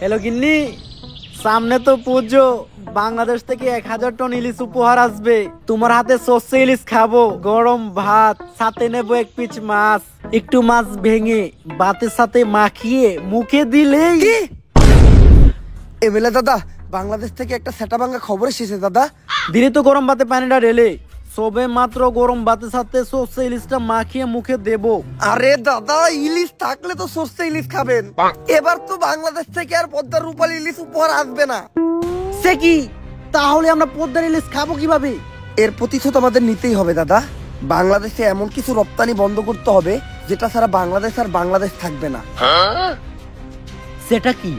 Hello গিন্নি, সামনে তো পুজো, বাংলাদেশ থেকে 1000 টন ইলিশ উপহার আসবে। তোমার হাতে সর্ষে ইলিশ খাবো, গরম ভাত, সাথে নেবো 1 পিস মাছ। একটু মাছ ভেঙে ভাতের সাথে মাখিয়ে মুখে দিলেই। এমএলএ দাদা, বাংলাদেশ থেকে একটা সেটা ভাঙা খবর এসেছে দাদা। দিনে তো গরম ভাতে পানিটা ঢেলে সবে মাত্র গরম ভাতের সাথে সর্ষে ইলিশটা মাখিয়ে মুখে দেবো। আরে দাদা, ইলিশ থাকলে তো সর্ষে ইলিশ খাবেন। এবার তো বাংলাদেশ থেকে আর পদ্মার রূপালী ইলিশ উপহার আসবে না। সে কি? তাহলে আমরা পদ্মার ইলিশ খাবো কিভাবে? এর প্রতিশোধ আমাদের নিতেই হবে দাদা। বাংলাদেশে এমন কিছু রপ্তানি বন্ধ করতে হবে যেটা ছাড়া বাংলাদেশ আর বাংলাদেশ থাকবে না। সেটা কি?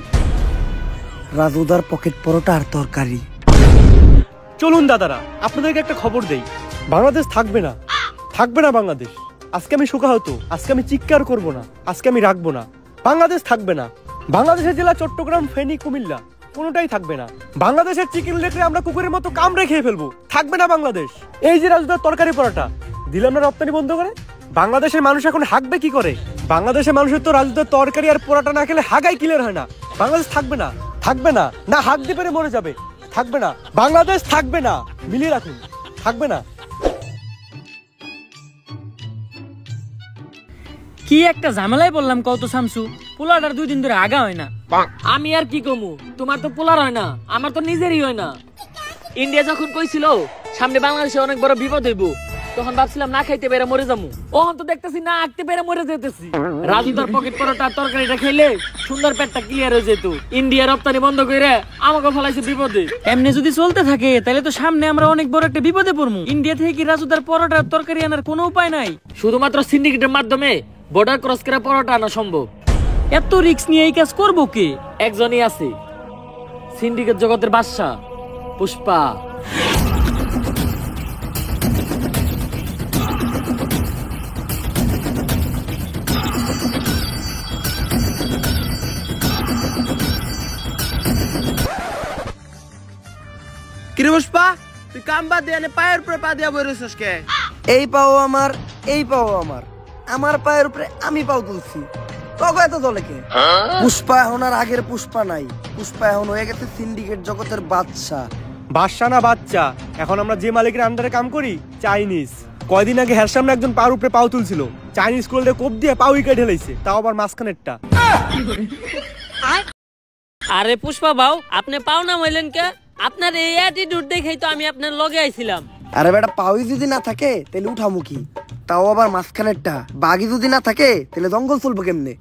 রাজুদার পকেট পরোটা আর তরকারি। চলুন দাদারা, আপনাদেরকে একটা খবর দেই। বাংলাদেশ থাকবে না, থাকবে না বাংলাদেশ। আজকে আমি শোকাহত, আজকে আমি চিৎকার করব না, আজকে আমি রাখবো না। বাংলাদেশ থাকবে না। বাংলাদেশের জেলা চট্টগ্রাম, ফেনী, কুমিল্লা কোনোটাই থাকবে না। বাংলাদেশের চিকেন লেগরে আমরা কুকুরের মতো কামড়ে খেয়ে ফেলবো। থাকবে না বাংলাদেশ। এই যে রাজুদার তরকারি পরোটা দিলাম না রপ্তানি বন্ধ করে, বাংলাদেশের মানুষ এখন হাঁকবে কি করে? বাংলাদেশের মানুষের তো রাজুদার তরকারি আর পরোটা না খেলে হাগাই ক্লিয়ার হয় না। বাংলাদেশ থাকবে না, থাকবে না, না হাঁক দিয়ে পেরে মরে যাবে। থাকবে না, বাংলাদেশ থাকবে না। মিলিয়ে রাখুন, থাকবে না। কি একটা ঝামেলায় বললাম কত শামসু, পোলাটার 2 দিন ধরে আগা হয় না। আমি আর কি কমু, তোমার তো পোলার হয় না, আমার তো নিজেরই হয় না। ইন্ডিয়া যখন কইছিল সামনে বাংলাদেশে অনেক বড় বিপদ হইব, তখন ভাবছিলাম না খাইতে পেরে মরে যাবো। ওহন তো দেখতেছি না আঁকতে পেরে মরে যেতেছি। রাজুদার পকেট পরোটা তরকারিটা খাইলে সুন্দর পেটটা ক্লিয়ার হয়ে যেত। ইন্ডিয়া রপ্তানি বন্ধ করে আমাকে ফলাইছে বিপদে। এমনি যদি চলতে থাকে তাহলে তো সামনে আমরা অনেক বড় একটা বিপদে পড়বো। ইন্ডিয়া থেকে কি রাজুদার পরোটা তরকারি আনার কোনো উপায় নাই? শুধুমাত্র সিন্ডিকেটের মাধ্যমে বর্ডার ক্রস করে পরোটা আনা সম্ভব। এত রিস্ক নিয়ে এই কাজ করবো কে? একজনই আছে, সিন্ডিকেট জগতের বাদশা পুষ্পা। কিরে পুষ্পা, তুই কাম বাদ দিয়ে পায়ের উপরে পা দিয়া বইরেছিস কে? এই পাও আমার, এই পাও আমার, আমার পায়ের উপরে আমি পাও তুলছি। তখন এত দলে কে? পুষ্পা এখন আর আগের পুষ্পা নাই। পুষ্পা এখন হয়ে গেছে সিন্ডিকেট জগতের বাদশা। বাদশা না বাচ্চা, এখন আমরা যে মালিকের আন্ডারে কাম করি চাইনিজ। কয়দিন আগে হের সামনে একজন পার উপরে পাও তুলছিল, চাইনিজ কোল্ডে কোপ দিয়ে পাও উইকেট ঢেলাইছে, তাও আবার মাঝখানেরটা। আরে পুষ্পা বাউ, আপনি পাও না হইলেন কে? আপনার এই অ্যাটিটিউড দেখেই তো আমি আপনার লগে আইছিলাম। আরে বেটা, পাওই যদি না থাকে তাহলে উঠামুখী, তাও আবার মাঝখানেরটা। বাঘি যদি না থাকে তাহলে জঙ্গল চলবো কেমনে?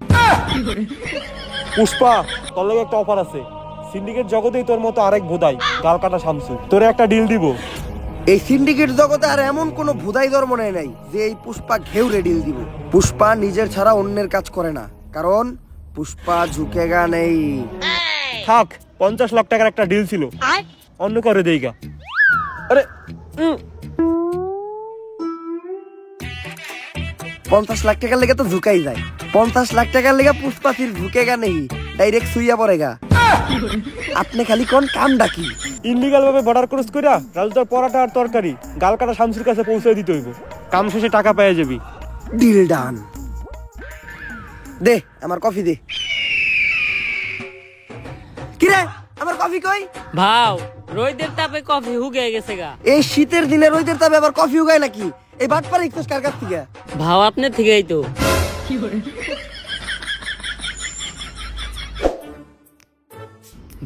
পুষ্পা, তোর লাগে একটা অফার আছে। সিন্ডিকেট জগতেই তোর মতো আরেক ভোদাই গাল কাটা শামসু, তোরে একটা ডিল দিব। এই সিন্ডিকেট জগতে আর এমন কোন ভুদাই ধর্ম নাই যে এই পুষ্পা ঘেউরে ডিল দিব। পুষ্পা নিজের ছাড়া অন্যের কাজ করে না, কারণ পুষ্পা ঝুঁকেগা নেই। থাক, 50 লাখ টাকার একটা ডিল ছিল, অন্য করে দেইগা। আরে 50 লাখ টাকার লেগে তো ঝুঁকাই যায়। 50 লাখ টাকার লেগে পুষ্পা ফির ঝুঁকেগা নেই, ডাইরেক্ট সুইয়া পড়েগা। আপনি খালি কোন কাম ডাকি ইনলিগাল ভাবে বর্ডার ক্রস কইরা রাজুদার পরোটা আর তরকারি গাল কাটা শামসুর কাছে পৌঁছে দিতে হইব। কাম শেষে টাকা পেয়ে যাবি। Deal done. দে আমার কফি দে। কিরে, আমার কফি কই? ভাও, রোদের তাপে কফি হুগে গেছে গা। এই শীতের দিনে রোদের তাপে আবার কফি উগায় নাকি? এই বাটপার ইকতোস কার কাছ থেকে? ভাও আপনার থেকেই তো।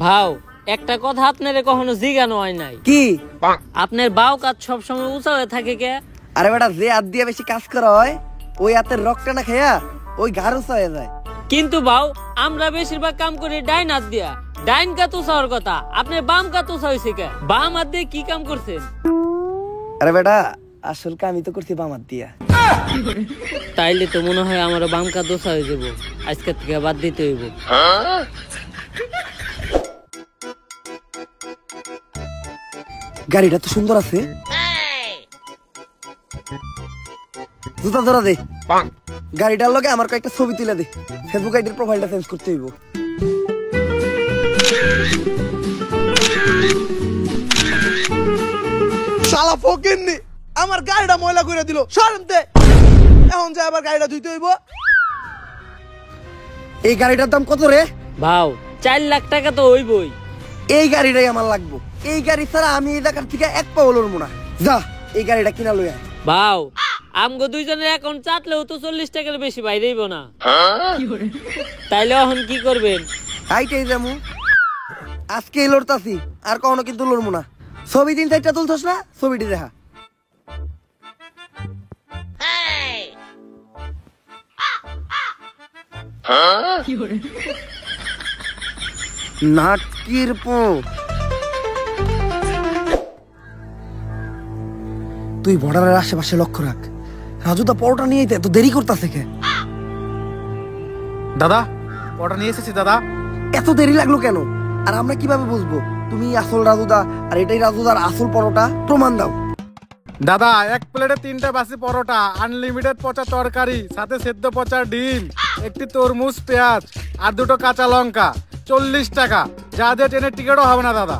ভাও, একটা কথা আপনারে কখনো জিজ্ঞানো হয় নাই। কি? আপনার বাও কাজ সবসময় উঁচা হয়ে থাকে কে? আরে বেটা, যে হাত দিয়ে বেশি কাজ করা হয় ওই হাতের রক্তটা না খেয়া ওই ঘাড় উঁচা হয়ে যায়। কিন্তু বাও, আমরা বেশিরভাগ কাম করি ডাইন হাত দিয়া। ডাইন কাত উঁচার কথা, আপনার বাম কাত উঁচা হয়েছে কে? বাম হাত দিয়ে কি কাম করছেন? আরে বেটা, আসল কামই তো করছি বাম হাত দিয়া। তাইলে তো মনে হয় আমারও বাম কাত উঁচা হয়ে যাবো, আজকের থেকে বাদ দিতে হইব। গাড়িটা তো সুন্দর আছে। জুতা ধরা দে। গাড়িটার লগে আমার কয়েকটা ছবি তুলে দে। ফেসবুক আইডির প্রোফাইলটা চেঞ্জ করতে হইব। শালা ফকিন্নি আমার গাড়িটা ময়লা করে দিল। সরমতে এখন যে আবার গাড়িটা ধুইতে হইব। এই গাড়িটার দাম কত রে? ভাও, 4 লাখ টাকা তো হইবই। এই গাড়িটাই আমার লাগবো। এই গাড়ি ছাড়া আমি এই জায়গার থেকে এক পাও লড়বো না। যা এই গাড়িটা কিনা লই আয়। ভাও আমগো দুইজনের অ্যাকাউন্ট চাটলেও তো 40 টাকার বেশি বাইরেইব না। তাইলে এখন কি করবেন? আইটাই যামু, আজকেই লড়তাছি, আর কখনো কিন্তু লড়বো না। ছবি 3-4টা তুলছস না, ছবিটি দেখা। নাটকির পো তুই বর্ডারের আশেপাশে লক্ষ্য রাখ। রাজুদা পরোটা নিয়ে এত দেরি করতেছে কে? দাদা পরোটা নিয়ে এসেছি দাদা। এত দেরি লাগলো কেন? আর আমরা কিভাবে বুঝবো তুমি আসল রাজুদা আর এটাই রাজুদার আসল পরোটা? প্রমাণ দাও। দাদা এক প্লেটে 3টা বাসি পরোটা, আনলিমিটেড পচা তরকারি, সাথে সেদ্ধ পচা ডিম, একটি তরমুজ, পেঁয়াজ আর 2টো কাঁচা লঙ্কা, 40 টাকা। যা দিয়ে ট্রেনের টিকিটও হবে না দাদা।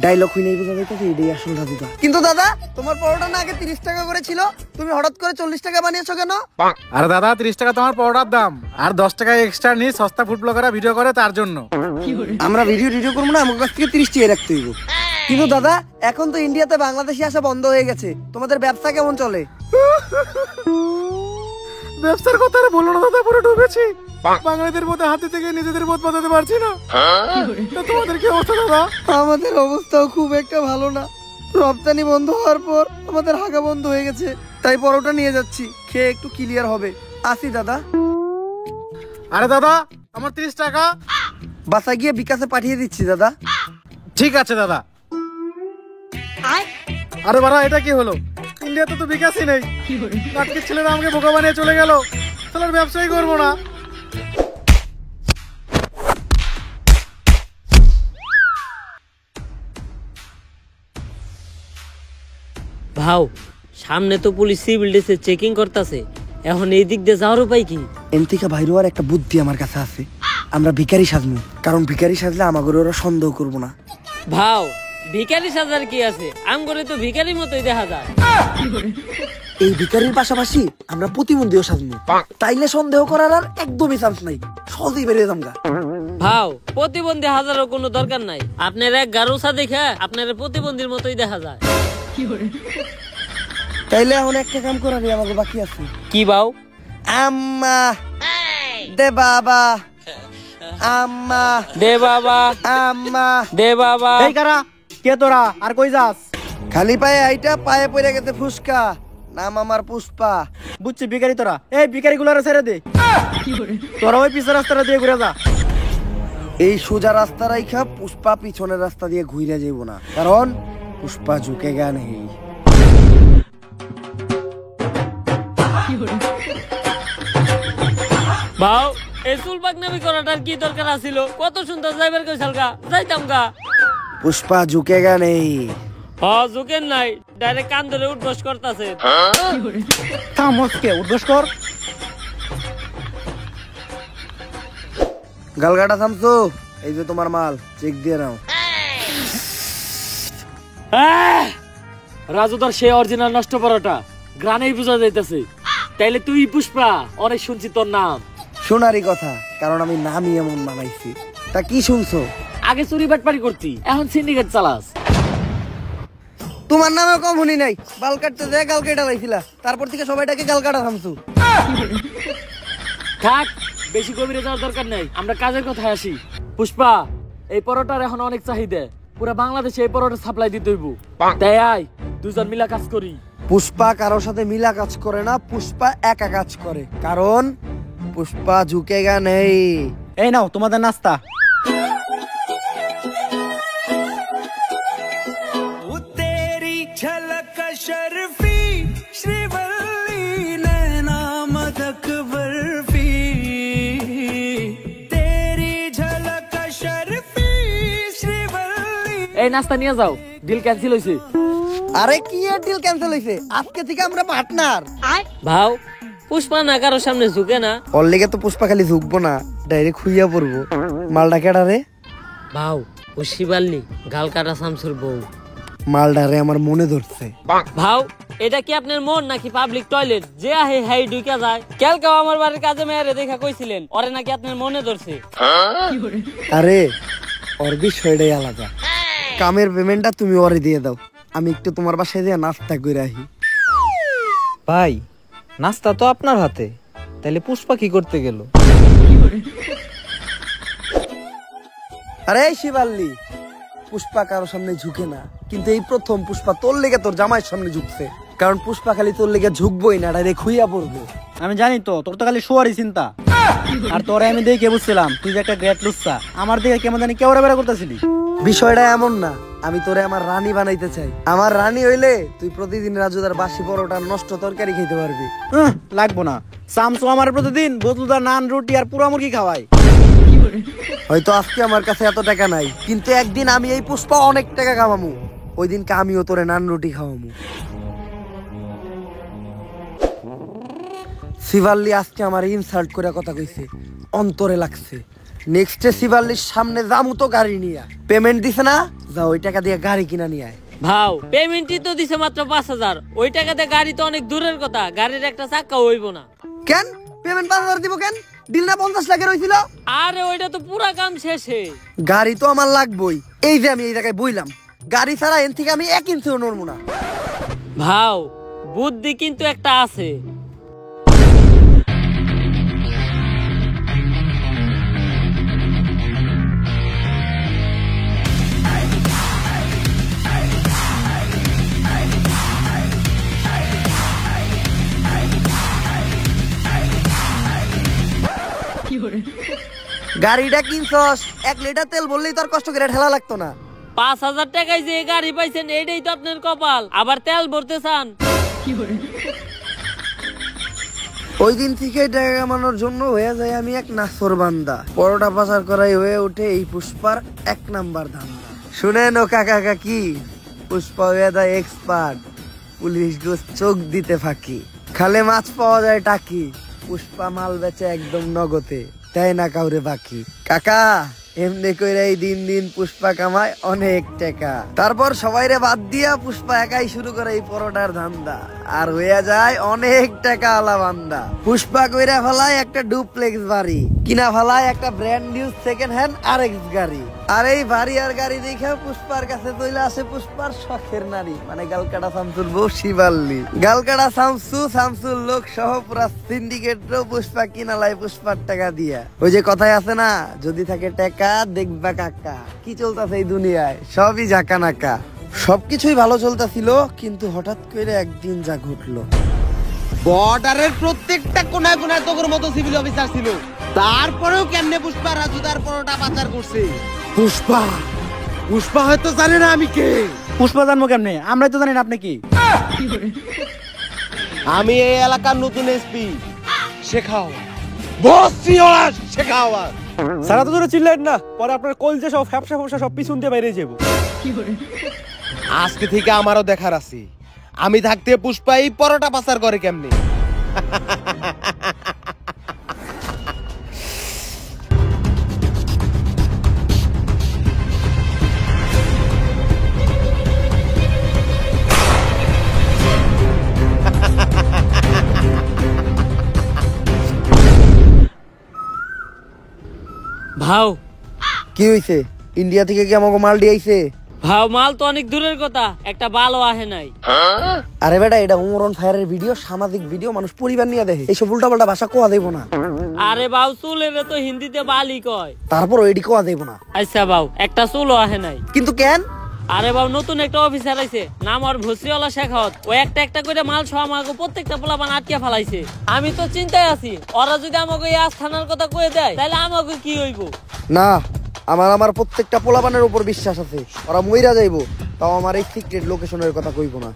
ডায়লগ হই নাই বোঝা যাইতেছে এটাই আসল রাজুদা। কিন্তু দাদা তোমার পরোটা না আগে 30 টাকা করে ছিল, তুমি হঠাৎ করে 40 টাকা বানিয়েছো কেন? আরে দাদা 30 টাকা তোমার পরোটার দাম, আর 10 টাকা এক্সট্রা নিয়ে সস্তা ফুড ব্লগাররা ভিডিও করে তার জন্য। আমরা ভিডিও করবো না, আমার কাছ থেকে 30 টাকা রাখতে হইব। কিন্তু দাদা এখন তো ইন্ডিয়াতে বাংলাদেশি আসা বন্ধ হয়ে গেছে, তোমাদের ব্যবসা কেমন চলে? ব্যবসার কথা আর বলো না দাদা, পুরো ডুবেছি। বাঙালিদের মধ্যে হাতে থেকে নিজেদের বোধ বাঁধাতে পারছি না। তা তোমাদের কি অবস্থা দাদা? আমাদের অবস্থাও খুব একটা ভালো না। রপ্তানি বন্ধ হওয়ার পর আমাদের হাগা বন্ধ হয়ে গেছে, তাই পরোটা নিয়ে যাচ্ছি, খেয়ে একটু ক্লিয়ার হবে। আসি দাদা। আরে দাদা আমার 30 টাকা। বাসা গিয়ে বিকাশে পাঠিয়ে দিচ্ছি দাদা। ঠিক আছে দাদা। আরে বাড়া এটা কি হলো? ইন্ডিয়াতে তো বিকাশই নেই। নাটকের ছেলেরা আমাকে বোকা বানিয়ে চলে গেল। তাহলে আর ব্যবসাই করবো না। ভাও সামনে তো পুলিশ সিভিল ড্রেসে চেকিং করতেছে, এখন এই দিক দিয়ে যাওয়ার উপায় কি? এমতিকা ভাইরো আর একটা বুদ্ধি আমার কাছে আছে। আমরা ভিখারি সাজবো, কারণ ভিখারি সাজলে আমাদের ওরা সন্দেহ করবো না। ভাও ভিখারি সাজার কি আছে? আম করে তো ভিখারির মতোই দেখা যায়। এই ভিখারির পাশাপাশি আমরা প্রতিবন্ধীও সাজবো, তাইলে সন্দেহ করার আর একদমই চান্স নাই, সহজেই বেরিয়ে যামগা। ভাও প্রতিবন্ধী হাজারও কোনো দরকার নাই, আপনার এক গারুসা দেখে আপনার প্রতিবন্ধীর মতোই দেখা যায়। তাইলে এখন একটা কাম করারই আমাকে বাকি আছে। কি ভাও? আম্মা দে বাবা, আম্মা দে বাবা, আম্মা দে বাবা। এই কারা কে তোরা, আর কই যাস? খালি পায়ে আইটা পায়ে পড়ে গেছে ফুসকা, নাম আমার পুষ্পা। বুঝছি ভিখারি তোরা। এই ভিখারি গুলারে ছেড়ে দে, তোরা ওই পিছের রাস্তাটা দিয়ে ঘুরে যা। এই সোজা রাস্তা রাইখা পুষ্পা পিছনের রাস্তা দিয়ে ঘুরে যাইব না, কারণ পুষ্পা ঝুঁকে গা নেই। ভাও এই চুলপাক নামি করাটার কি দরকার আছিল? কত সুন্দর যাইবার কই সালকা যাইতাম গা। পুষ্পা ঝুঁকে গা নেই। হ্যাঁ ঝুঁকেন নাই, ডাইরেক্ট কান ধরে উঠবস করতেছে। থামসকে উদ্দেশ্য কর। গালগাটা থামছো, এই যে তোমার মাল, চেক দিয়ে নাও। রাজুদার সে অরিজিনাল নষ্ট পরোটা গ্রানেই বোঝা যাইতেছে। তাইলে তুই পুষ্পা, অনেক শুনছি তোর নাম। শোনারই কথা, কারণ আমি নামই এমন বানাইছি। তা কি শুনছো? আগে চুরি বাটপারি করতি, এখন সিন্ডিকেট চালাস। তোমার নামে কম শুনি নাই, বাল কাটতে যায় গাল কেটে লাইছিলা, তারপর থেকে সবাইটাকে গাল কাটা থামছো। থাক, বেশি গভীরে যাওয়ার দরকার নাই, আমরা কাজের কথায় আসি। পুষ্পা এই পরোটার এখন অনেক চাহিদা, পুরো বাংলাদেশে এই পরোটা সাপ্লাই দিতে হইব। তাই আয় দুজন মিলা কাজ করি। পুষ্পা কারোর সাথে মিলা কাজ করে না, পুষ্পা একা কাজ করে, কারণ পুষ্পা ঝুঁকে গা নেই। এই নাও তোমাদের নাস্তা। এই নাস্তা নিয়ে যাও, ডিল ক্যান্সেল হইছে। আরে কি এর ডিল ক্যান্সেল হইছে? আজকে থেকে আমরা পার্টনার। ভাও পুষ্পা না কারো সামনে ঝুঁকে না। ওর লেগে তো পুষ্পা খালি ঝুঁকবো না, ডাইরেক্ট খুইয়া পড়বো। মালটা কেডা রে? ভাও ও শিবাল্লি, গাল কাটা শামসুর বউ। মালডারে আমার মনে ধরছে। ভাও এটা কি আপনার মন নাকি পাবলিক টয়লেট যে আহে হাই ঢুকা যায়? কালকেও আমার বাড়ির কাজে মেয়েরে দেখা কইছিলেন ওরে নাকি আপনার মনে ধরছে। আরে ওর বিষয়টাই আলাদা। কামের পেমেন্টটা তুমি ওরে দিয়ে দাও, আমি একটু তোমার বাসায় দিয়ে নাস্তা করে আহি। ভাই নাস্তা তো আপনার হাতে, তাহলে পুষ্পা কি করতে গেল? আরে শিবাল্লি, পুষ্পা কারো সামনে ঝুঁকে না, কিন্তু এই প্রথম পুষ্পা তোর লেগে তোর জামাইয়ের সামনে ঝুঁকছে। কারণ পুষ্পা খালি তোর লেগে ঝুঁকবই না, ডাইরেক্ট খুইয়া পড়বো। আমি জানি তো তোর তো খালি শোয়ারই চিন্তা। আর তোরে আমি দেখে বুঝছিলাম তুই যে একটা গ্রেট লুচ্চা। আমার দিকে কেমন জানি কেওড়া বেড়া করতেছিলি। বিষয়টা এমন না, আমি তোরে আমার রানী বানাইতে চাই। আমার রানী হইলে তুই প্রতিদিন রাজুদার বাসি পরোটা নষ্ট তরকারি খেতে পারবি। লাগবো না, শামসু আমার প্রতিদিন বদলুদার নান রুটি আর পুরা মুরগি খাওয়াই। হয়তো আজকে আমার কাছে এত টাকা নাই, কিন্তু একদিন আমি এই পুষ্পা অনেক টাকা কামামু। ওই দিনকে আমিও তোরে নান রুটি খাওয়ামু। শিবাল্লি আজকে আমার ইনসাল্ট করে কথা কইছে, অন্তরে লাগছে। নেক্সটে শিবাল্লির সামনে যামু তো গাড়ি নিয়ে। পেমেন্ট দিছে না, যা ওই টাকা দিয়ে গাড়ি কিনা নিয়ে আয়। ভাও পেমেন্টই তো দিছে মাত্র 5000, ওই টাকাতে গাড়ি তো অনেক দূরের কথা, গাড়ির একটা চাকা হইব না। কেন পেমেন্ট 5000 দিব কেন? ডিল না 50 লাখের হইছিল? আরে ওইটা তো পুরা কাম শেষে। গাড়ি তো আমার লাগবই। এই যে আমি এই জায়গায় বইলাম, গাড়ি ছাড়া এন থেকে আমি 1 ইঞ্চিও নড়বো না। ভাও বুদ্ধি কিন্তু একটা আছে। গাড়িটা কিনছস, 1 লিটার তেল বললেই তোর কষ্ট করে ঠেলা লাগতো না। 5000 টাকায় যে গাড়ি পাইছেন এইটাই তো আপনার কপাল, আবার তেল ভরতে চান। ওই দিন থেকে টাকা কামানোর জন্য হয়ে যায় আমি এক নাসর বান্দা। পরোটা পাচার করাই হয়ে ওঠে এই পুষ্পার 1 নাম্বার ধান্দা। শুনেন ও কাকা কাকি, পুষ্পা হয়ে যায় এক্সপার্ট, পুলিশ গোস চোখ দিতে ফাঁকি। খালে মাছ পাওয়া যায় টাকি, পুষ্পা মাল বেচে একদম নগদে, তাই না কাউরে বাকি। কাকা এমনি কইরা এই দিন দিন পুষ্পা কামায় অনেক টাকা। তারপর সবাইরে বাদ দিয়া পুষ্পা একাই শুরু করে এই পরোটার ধান্দা, আর হইয়া যায় অনেক টাকা আলা বান্দা। পুষ্পা কইরা ফেলায় একটা ডুপ্লেক্স বাড়ি, কিনা ফেলায় একটা brand new second hand RX গাড়ি। আর এই বাড়ি আর গাড়ি দেখে পুষ্পার কাছে চলে আসে পুষ্পার শখের নারী, মানে গালকাটা শামসুর বউ শিবাল্লি। গালকাটা শামসুর লোক সহ পুরা সিন্ডিকেটও পুষ্পা কিনালাই পুষ্পার টাকা দিয়া। ওই যে কথাই আছে না, যদি থাকে টাকা দেখবা কাকা। কি চলতেছে এই দুনিয়ায়, সবই জাকা নাকা। সবকিছুই ভালো চলতেছিল, কিন্তু হঠাৎ করে একদিন যা ঘটলো। বর্ডারের প্রত্যেকটা কোনায় কোনায় তোর মতো সিভিল অফিসার ছিল, তারপরেও কেমনে পুষ্পা রাজুদার পরোটা পাচার করছে? পুষ্পা হয়তো জানে না আমি কে। পুষ্পা জানবো কেমনে? আমরাই তো জানি না আপনি কি। আমি এই এলাকার নতুন এসপি শেখাওয়াত, বস সিওয়াস শেখাওয়াত। সারা তো ধরে চিল্লাইন না, পরে আপনার কলজে সব ফ্যাপসা ফ্যাপসা সব পিছন দিয়ে বাইরে যাবো। আজকে থেকে আমারও দেখার আছে, আমি থাকতে পুষ্পা এই পরোটা পাচার করে কেমনে। ভাও কি হইছে? ইন্ডিয়া থেকে কি আমাকে মাল দিয়েছে? ভাও মাল তো অনেক দূরের কথা, একটা বালও আহে নাই। আরে বেটা, এটা উমরন ফায়ারের ভিডিও, সামাজিক ভিডিও, মানুষ পরিবার নিয়ে দেখে। এইসব উল্টাপাল্টা ভাষা কোয়া দেব না। আরে বাউ চুলের তো হিন্দিতে বালি কয়, তারপর ওইটি কোয়া দেব না। আচ্ছা বাউ একটা চুলও আহে নাই। কিন্তু কেন? আরে বাবু নতুন একটা অফিসার আইছে, নাম আর ভসিওয়ালা শেখাওয়াত। ও একটা একটা করে মাল সহ আমাকে প্রত্যেকটা পোলাপান আটকে ফেলাইছে। আমি তো চিন্তায় আছি, ওরা যদি আমাকে এই আস্থানার কথা কয়ে দেয় তাহলে আমাকে কি হইব? না, আমার প্রত্যেকটা পোলাপানের উপর বিশ্বাস আছে, ওরা মইরা যাইবো, তাও আমার এই সিক্রেট লোকেশনের কথা কইব না।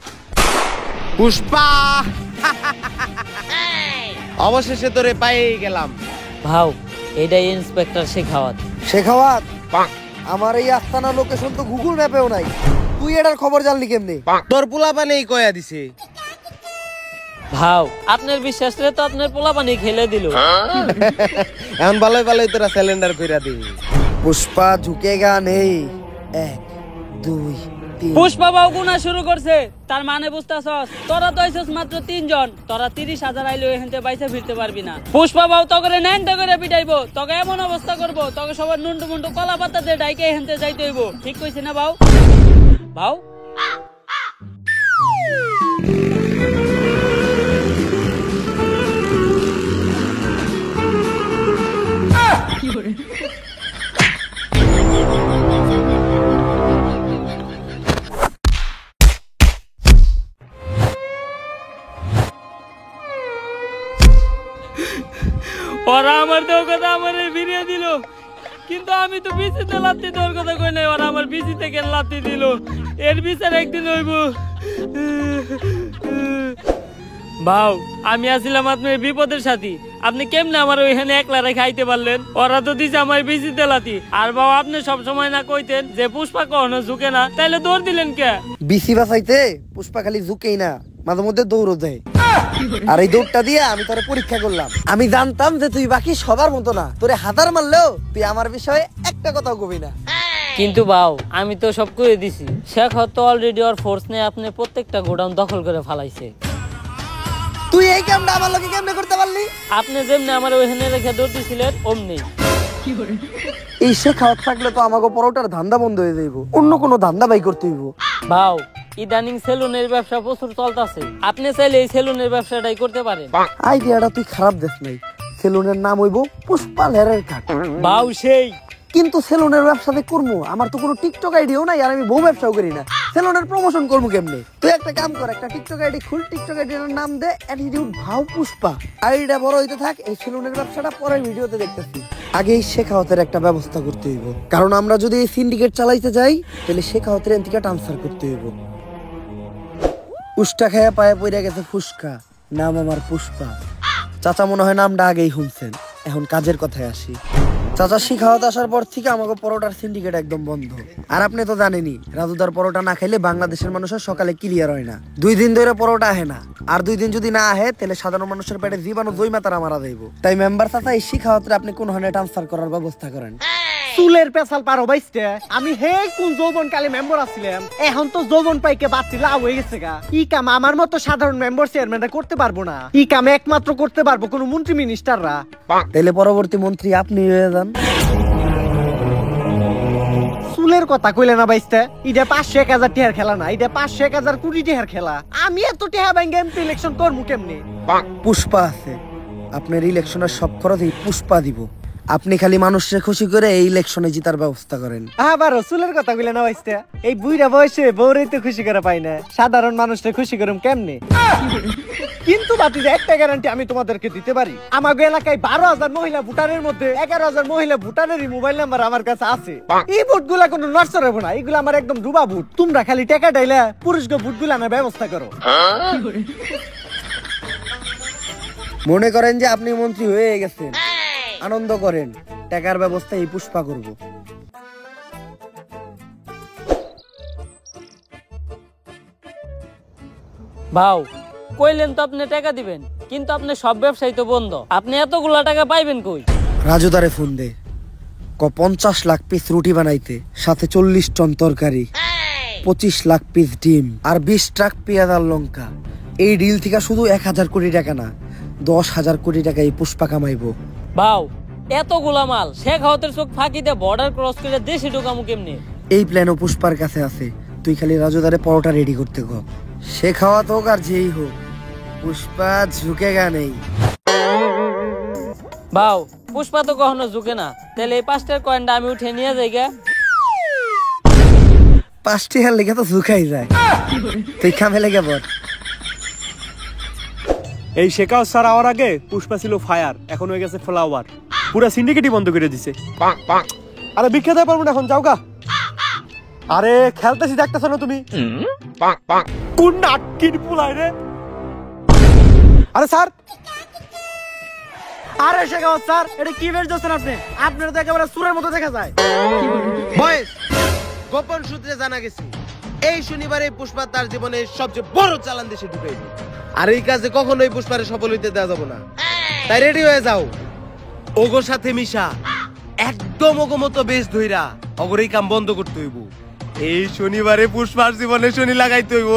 পুষ্পা অবশেষে তোরে পাইয়ে গেলাম। ভাও এটাই ইন্সপেক্টর শেখাওয়াত। শেখাওয়াত, আমার এই আস্তানা লোকেশন তো গুগল ম্যাপেও নাই, তুই এটার খবর জানলি কেমনে? তোর পোলাপানেই কয়া দিছে। ভাও আপনার বিশ্বাস রে তো আপনার পোলাপানি খেলে দিল। এখন ভালোই ভালোই তোরা সিলিন্ডার কইরা দিবি। পুষ্পা ঝুঁকেগা নেই, 1 2 টিম। পুষ্পা বাবু গুনা শুরু করছে, তার মানে বুঝতাছস? তোরা তো আইছস মাত্র 3 জন, তোরা 30,000 আইলে এখানতে বাইসা ফিরতে পারবি না। পুষ্পা বাবু তোকে নেনটা করে পিটাইবো, তোকে এমন অবস্থা করবো, তোকে সবার নুন্টু মুন্টু কলা পাতা দিয়ে ডাইকে এখানতে যাইতে হইব। ঠিক কইছি না বাউ? বাউ ওরা আমার দেওয়ার কথা আমার ফিরিয়ে দিল, কিন্তু আমি তো বিচিতে লাত্তি দেওয়ার কথা কই নাই। ওরা আমার বিচি থেকে লাত্তি দিল, এর বিচার একদিন হইব। ভাও আমি আসছিলাম আপনার বিপদের সাথী, আপনি কেমনে আমার ওইখানে একলা রেখে আইতে পারলেন? ওরা তো দিছে আমার বিচিতে লাত্তি। আর বাবা আপনি সব সময় না কইতেন যে পুষ্পা কখনো ঝুঁকে না, তাইলে দৌড় দিলেন কে? বিসি বাঁচাইতে পুষ্পা খালি ঝুঁকেই না, মাঝে মধ্যে দৌড়ও দেয়। আর এই দৌড়টা দিয়ে আমি তোরে পরীক্ষা করলাম। আমি জানতাম যে তুই বাকি সবার মতো না, তোরে হাজার মারলেও তুই আমার বিষয়ে একটা কথাও কবি না। কিন্তু বাউ আমি তো সব করে দিছি। শেখ তো অলরেডি ওর ফোর্স নিয়ে আপনি প্রত্যেকটা গোডাউন দখল করে ফেলাইছে। তুই এই কামটা আমার লোকে কেমনে করতে পারলি? আপনি যেমনি আমার ওইখানে রেখে দৌড়তেছিলেন অমনি। এই শেখাওয়াত থাকলে তো আমাকে পরোটার ধান্দা বন্ধ হয়ে যাইব, অন্য কোনো ধান্দা বাই করতে হইব। ভাও ইদানিং সেলুনের ব্যবসা প্রচুর চলতেছে, আপনি চাইলে এই সেলুনের ব্যবসাটাই করতে পারেন। আইডিয়াটা তুই খারাপ দেখ নাই, সেলুনের নাম হইব পুষ্পা লেরের কাট। ভাও সেই কিন্তু সেলুনের ব্যবসাতে করবো, আমার তো কোনো টিকটক আইডিও নাই, আর আমি বউ ব্যবসাও করি না। সেলুনের প্রমোশন করবো কেমনে? তুই একটা কাম কর, একটা টিকটক আইডি খুল, টিকটক আইডির নাম দে অ্যাটিটিউড ভাও পুষ্পা। আইডিটা বড় হইতে থাক, এই সেলুনের ব্যবসাটা পরের ভিডিওতে দেখতেছি। আগে এই শেখাওয়াতের একটা ব্যবস্থা করতে হইব, কারণ আমরা যদি এই সিন্ডিকেট চালাইতে যাই তাহলে শেখাওয়াতের এন্টিকা ট্রান্সফার করতে হইব। উষ্টা খায়া পায়ে পড়ে গেছে ফুসকা, নাম আমার পুষ্পা। চাচা মনে হয় নামটা আগেই শুনছেন, এখন কাজের কথায় আসি। চাচা শিখাওয়াত আসার পর থেকে আমাকে পরোটার সিন্ডিকেট একদম বন্ধ। আর আপনি তো জানেনই, রাজুদার পরোটা না খাইলে বাংলাদেশের মানুষের সকালে ক্লিয়ার হয় না। 2 দিন ধরে পরোটা আহে না, আর 2 দিন যদি না আহে তাহলে সাধারণ মানুষের পেটে জীবাণু জৈমা তারা মারা যাইব। তাই মেম্বার চাচা এই শিখাওয়াতে আপনি কোন হানে ট্রান্সফার করার ব্যবস্থা করেন। চুলের পেছাল পারো বাইসতে, আমি হে কোন যৌবন কালে মেম্বার আছিলাম, এখন তো যৌবন পাইকে বাতি লাভ হয়ে গেছে গা। ই কাম আমার মতো সাধারণ মেম্বার চেয়ারম্যানরা করতে পারবো না, ই কাম একমাত্র করতে পারবো কোন মন্ত্রী মিনিস্টাররা। তাহলে পরবর্তী মন্ত্রী আপনি হয়ে যান। চুলের কথা কইলে না বাইসতে, এটা 500-1000 টিহার খেলা না, এটা 500-1000 কোটি টিহার খেলা। আমি এত টিহা ব্যাংকে এমপি ইলেকশন করবো কেমনে? পুষ্পা আছে, আপনার ইলেকশনের সব খরচ এই পুষ্পা দিব। আপনি খালি মানুষকে খুশি করে এই ইলেকশনে জিতার ব্যবস্থা করেন। আবারও চুলের কথা কইলে না বাইসতে, এই বুইরা বয়সে বউরেই তো খুশি করে পাই না, সাধারণ মানুষকে খুশি করুম কেমনে? কিন্তু বাতিজা একটা গ্যারান্টি আমি তোমাদেরকে দিতে পারি, আমাগো এলাকায় 12,000 মহিলা ভোটারের মধ্যে 11,000 মহিলা ভোটারেরই মোবাইল নাম্বার আমার কাছে আছে। এই ভোটগুলা কোনো নষ্ট হবে না, এগুলো আমার একদম ডুবা ভোট। তোমরা খালি টাকা ডাইলা পুরুষকে ভোটগুলো আনার ব্যবস্থা করো। মনে করেন যে আপনি মন্ত্রী হয়ে গেছেন, আনন্দ করেন, টাকার ব্যবস্থা এই পুষ্পা করব। ভাও কইলেন তো আপনি টাকা দিবেন, কিন্তু আপনি সব ব্যবসায়ী তো বন্ধ, আপনি এতগুলা টাকা পাইবেন কই? রাজুদারে ফোন দে, 50 লাখ পিস রুটি বানাইতে, সাথে 40 টন তরকারি, 25 লাখ পিস ডিম, আর 20 ট্রাক পেঁয়াজ আর লঙ্কা। এই ডিল থেকে শুধু 1000 কোটি টাকা না, 10,000 কোটি টাকা এই পুষ্পা কামাইবো। ভাও এতগুলা মাল শেখ হাওয়াতের চোখ ফাঁকিতে বর্ডার ক্রস করে দেশে ঢোকামু কেমনে? এই প্ল্যানও পুষ্পার কাছে আছে, তুই খালি রাজুদারে পরোটা রেডি করতে কর। শেখ হাওয়াত হোক আর যেই হোক, পুষ্পা ঝুঁকেগা নেই। ভাও পুষ্পা তো কখনো ঝুঁকে না, তাহলে এই 5টার কয়েনটা আমি উঠে নিয়ে যাই গা। 5টি হার লেগে তো ঝুঁকাই যায়, তুই খামে লেগে বল। এই শেখাও স্যার আওয়ার আগে পুষ্পা ছিল ফায়ার, এখন হয়ে গেছে ফ্লাওয়ার, পুরো সিন্ডিকেটই বন্ধ করে দিছে। আরে বিখ্যাত পারবো না এখন, যাও গা। আরে খেলতেছি দেখতেছ না তুমি, কোন নাটকির পুলাই রে? আরে স্যার, আরে শেখাও স্যার, এটা কি বের যাচ্ছেন আপনি? আপনার তো একেবারে সুরের মতো দেখা যায়। বয়েস গোপন সূত্রে জানা গেছে এই শনিবারে পুষ্পা তার জীবনের সবচেয়ে বড় চালান দেশে ঢুকাইব, আর এই কাজে কখনোই পুষ্পারে সফল হইতে দেওয়া যাবে না। তাই রেডি হয়ে যাও, ওগোর সাথে মিশা একদম ওগো মতো বেশ ধইরা অগর এই কাম বন্ধ করতে হইব। এই শনিবারে পুষ্পার জীবনে শনি লাগাইতে হইব।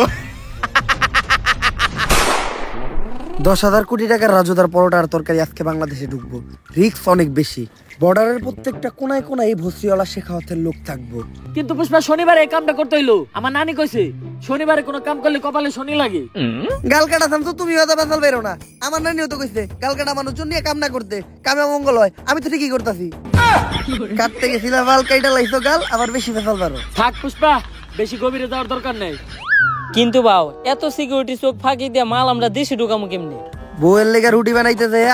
10,000 কোটি টাকার রাজুদার পরোটা আর তরকারি আজকে বাংলাদেশে ঢুকবো, রিস্ক অনেক বেশি। বর্ডারের প্রত্যেকটা কোনায় কোনায় ভসরিওয়ালা শেখাওয়াতের লোক থাকবো। কিন্তু পুষ্পা শনিবারে এই কামটা করতে হইলো, আমার নানি কইছে শনিবারে কোনো কাম করলে কপালে শনি লাগে। গাল কাটা থামতো, তুমি হয়তো বেসাল বেরো না। আমার নানিও তো কইছে গাল কাটা মানুষজন নিয়ে কাম না করতে, কামে মঙ্গল হয়। আমি তো ঠিকই করতেছি। কাটতে গেছিলাম বাল কাইটা লাইছো গাল, আবার বেশি বেসাল বেরো। থাক পুষ্পা, বেশি গভীরে যাওয়ার দরকার নেই। কিন্তু বাও এত সিকিউরিটি চোখ ফাঁকি দিয়ে মাল আমরা দেশে ঢুকামো কেমনে? বউয়ের লেগে রুটি বানাইতে যায়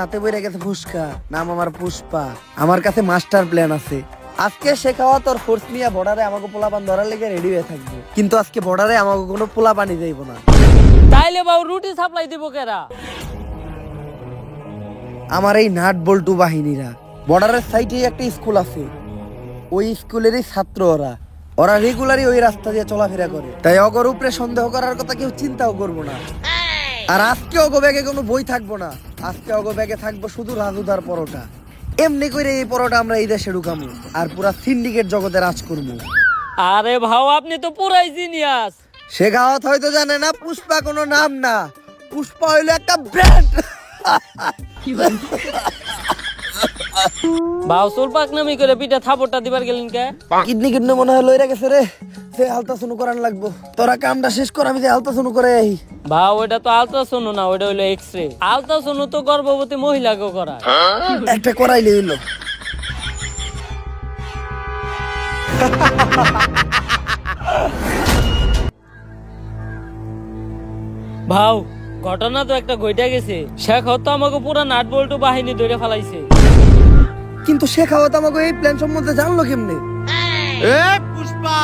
হাতে বইরা গেছে ফুসকা। নাম আমার পুষ্পা, আমার কাছে মাস্টার প্ল্যান আছে। আজকে শেখাওয়াত আর ফোর্স নিয়ে বর্ডারে আমাকে পোলাপান ধরার লেগে রেডি হয়ে থাকবো, কিন্তু আজকে বর্ডারে আমাকে কোনো পোলাপানি যাইবো না। তাইলে বাও রুটি সাপ্লাই দিব কেরা? আমার এই নাট বল্টু বাহিনীরা। বর্ডারের সাইডে একটা স্কুল আছে, ওই স্কুলেরই ছাত্র ওরা। ওরা রেগুলারই ওই রাস্তা দিয়ে চলাফেরা করে, তাই অগর উপরে সন্দেহ করার কথা কেউ চিন্তাও করবো না। আর আজকে অগো ব্যাগে কোনো বই থাকবো না, আজকে অগো ব্যাগে থাকবো শুধু রাজুদার পরোটা। এমনি করে এই পরোটা আমরা এই দেশে ঢুকামু আর পুরা সিন্ডিকেট জগতে রাজ করবো। আরে ভাও আপনি তো পুরাই জিনিয়াস। শেখাওয়াত হয়তো জানে না পুষ্পা কোনো নাম না, পুষ্পা হইলো একটা ব্র্যান্ড। ভাও সুলপাক নামি করে পিঠা থাপড়টা দিবার গেলেন কে? কিডনি কিডনি মনে হয় লইরা গেছে রে, সে আলট্রাসাউন্ড করান লাগবো। তোরা কামটা শেষ কর, আমি যে আলট্রাসাউন্ড করে আই। ভাও ওটা তো আলট্রাসাউন্ড না, ওটা হইলো এক্সরে। আলট্রাসাউন্ড তো গর্ভবতী মহিলাকেও করায়। একটা করাইলে হইলো। ভাও ঘটনা তো একটা ঘইটা গেছে, শেখ তো আমাকে পুরা নাট বল্টু বাহিনী ধরে ফেলাইছে। কিন্তু শেখাওয়াত আমাকে এই প্ল্যান সম্বন্ধে জানলো কেমনে? এ পুষ্পা,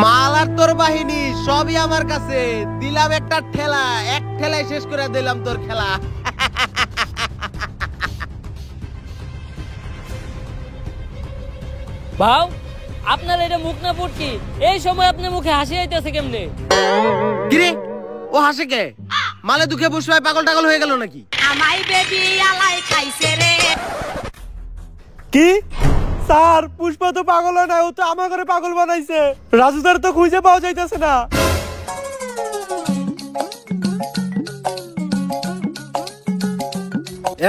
মাল আর তোর বাহিনী সবই আমার কাছে। দিলাম একটা ঠেলা, এক ঠেলায় শেষ করে দিলাম তোর খেলা। ভাও আপনার এটা মুখ না পুটকি, এই সময় আপনার মুখে হাসি আইতেছে কেমনে? কিরে ও হাসে কে? মালে দুঃখে পুষ্পায় পাগল টাগল হয়ে গেল নাকি? আমাই বেবি আলাই খাইছে রে। কি স্যার, পুষ্পা তো পাগল হয় না, ও তো আমার ঘরে পাগল বানাইছে। রাজুদার তো খুঁজে পাওয়া যাইতেছে না।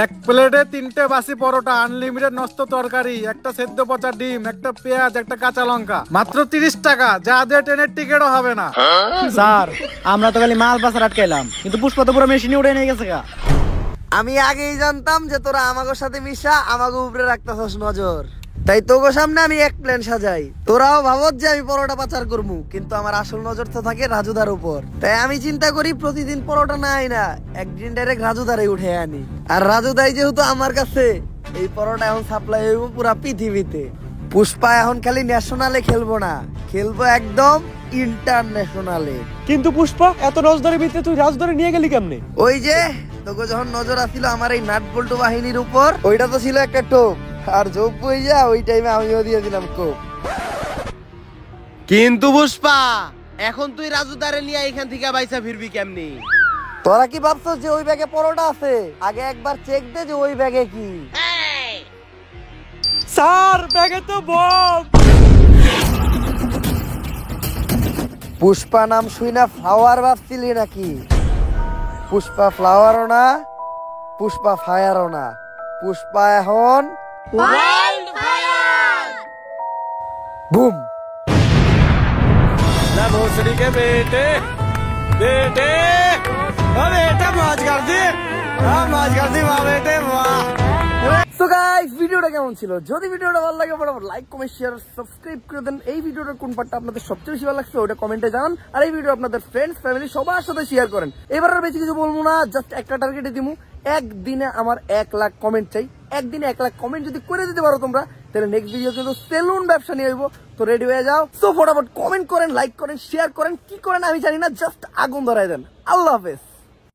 এক প্লেটে 3টে বাসি পরোটা, আনলিমিটেড নষ্ট তরকারি, একটা সেদ্ধ পচা ডিম, একটা পেঁয়াজ, একটা কাঁচা লঙ্কা, মাত্র 30 টাকা। যা দিয়ে ট্রেনের টিকিটও হবে না। স্যার আমরা তো খালি মাল পাচার আটকাইলাম, কিন্তু পুষ্পা তো পুরো মেশিনে উড়ে নিয়ে গেছে গা। আমি আগেই জানতাম যে তোরা আমাগোর সাথে মিশা আমাকে উপরে রাখতেছস নজর, তাই তোগো সামনে আমি এক প্ল্যান সাজাই। তোরাও ভাবত যে আমি পরোটা পাচার করবো, কিন্তু আমার আসল নজর তো থাকে রাজুদার উপর। তাই আমি চিন্তা করি প্রতিদিন পরোটা না আই না, একদিন ডাইরেক্ট রাজুদারে উঠে আনি। আর রাজুদাই যেহেতু আমার কাছে, এই পরোটা এখন সাপ্লাই হইব পুরা পৃথিবীতে। পুষ্পা এখন খালি ন্যাশনালে খেলবো না, খেলবো একদম ইন্টারন্যাশনালে। কিন্তু পুষ্পা এত নজরের ভিতরে তুই রাজধরে নিয়ে গেলি কেমনে? ওই যে তোকে যখন নজর আসছিল আমার এই নাট বল্টু বাহিনীর উপর, ওইটা তো ছিল একটা টোপ, আর যোগ বই যা ওই টাইমে আমিও দিয়ে দিলাম কোপ। কিন্তু পুষ্পা এখন তুই রাজুদারে নিয়ে এখান থেকে বাইসা ফিরবি কেমনি? তোরা কি ভাবছস যে ওই ব্যাগে পরোটা আছে? আগে একবার চেক দে যে ওই ব্যাগে কি। স্যার ব্যাগে তো বম। পুষ্পা নাম শুই না ফ্লাওয়ার ভাবছিলি নাকি? পুষ্পা ফ্লাওয়ারও না, পুষ্পা ফায়ারও না, পুষ্পা এখন বুম। ना भोसड़ी के बेटे बेटे बेटा मौज कर दी, मौज कर दी वाह बेटे वाह। তো গাইস ভিডিওটা কেমন ছিল? যদি ভিডিওটা ভালো লাগে বরাবর লাইক কমেন্ট শেয়ার সাবস্ক্রাইব করে দেন। এই ভিডিওটার কোন পার্টটা আপনাদের সবচেয়ে বেশি ভালো লাগছে ওটা কমেন্টে জানান। আর এই ভিডিও আপনাদের ফ্রেন্ডস ফ্যামিলি সবার সাথে শেয়ার করেন। এবার আর বেশি কিছু বলবো না, জাস্ট একটা টার্গেটে দিমু, একদিনে আমার 1 লাখ কমেন্ট চাই। একদিনে 1 লাখ কমেন্ট যদি করে দিতে পারো তোমরা, তাহলে নেক্সট ভিডিও কিন্তু সেলুন ব্যবসা নিয়ে আসবো। তো রেডি হয়ে যাও। তো ফটাফট কমেন্ট করেন, লাইক করেন, শেয়ার করেন, কি করেন আমি জানি না, জাস্ট আগুন ধরাই দেন। আল্লাহ হাফেজ।